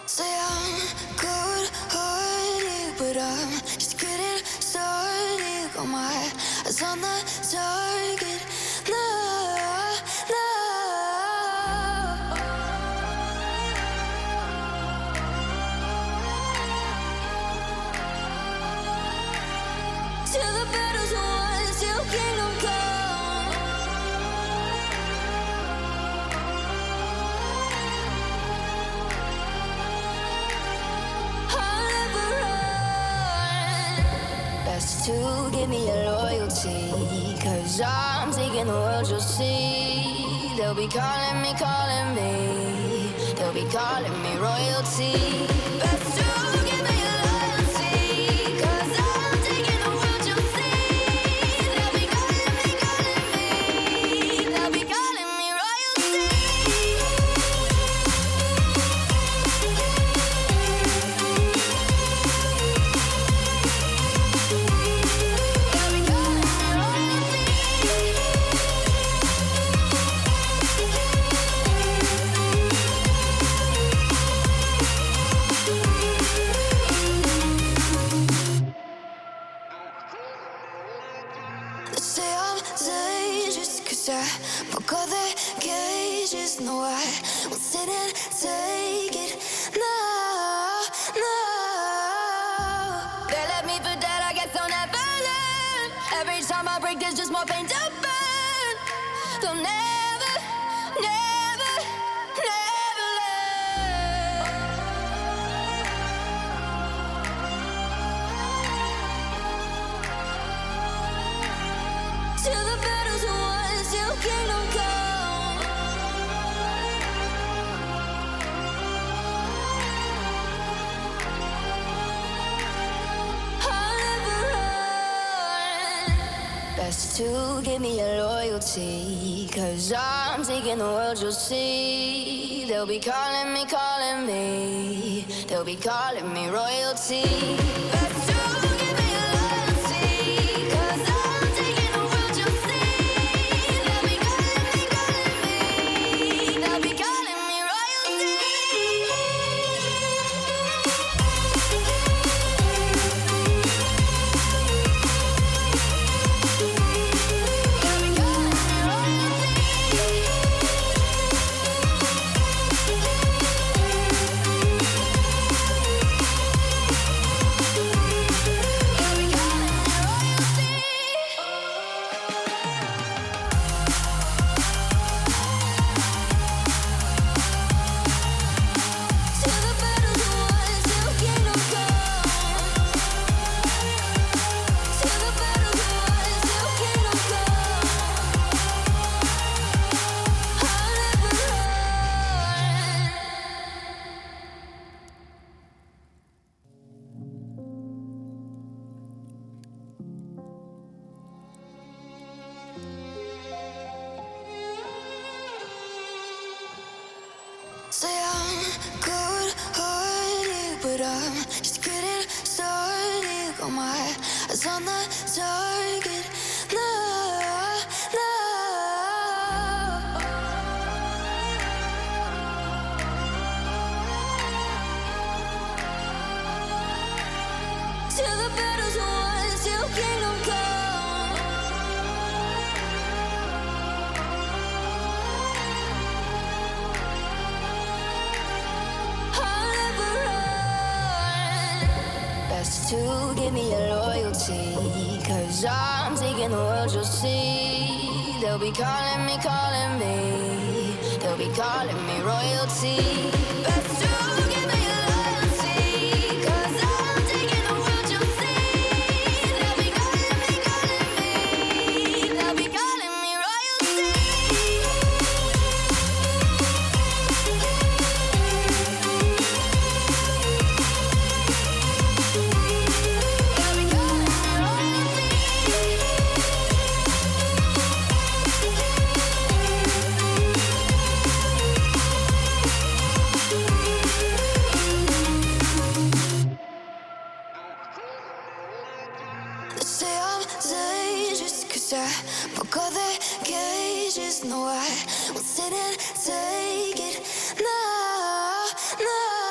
Say I'm good-hearted, but I'm just getting started. Got my eyes on the target. No, no. Till the battle's won, till kingdom come. I'll never run. Best to give me your loyalty, 'cause I'm taking the world, you'll see. They'll be calling me, they'll be calling me royalty. Best to give me your loyalty, 'cause I'm taking the world, you'll see. They'll be calling me, they'll be calling me royalty. They say I'm dangerous, 'cause I broke all the cages. No, I won't sit and take it. No, no. They left me for dead, I guess I'll never learn. Every time I break, there's just more pain to burn. They'll never, never, never learn. Till the battle's won, till kingdom come. I'll never run. Best to give me your loyalty, 'cause I'm taking the world, you'll see. They'll be calling me, they'll be calling me royalty. Best to give me your loyalty, 'cause I'm taking the world, you'll see. They'll be calling me, they'll be calling me royalty. Say I'm good-hearted, but I'm just getting started. Got my eyes on the target. No, no. Till the battle's won, till kingdom come. I'll never run. Best to give me your loyalty, 'cause I'm taking the world, you'll see. They'll be calling me, they'll be calling me royalty. Best to give me your loyalty, 'cause I'm taking the world, you'll see. They'll be calling me, they'll be calling me royalty. They say I'm dangerous, 'cause I broke all the cages. No, I won't sit and take it. No, no.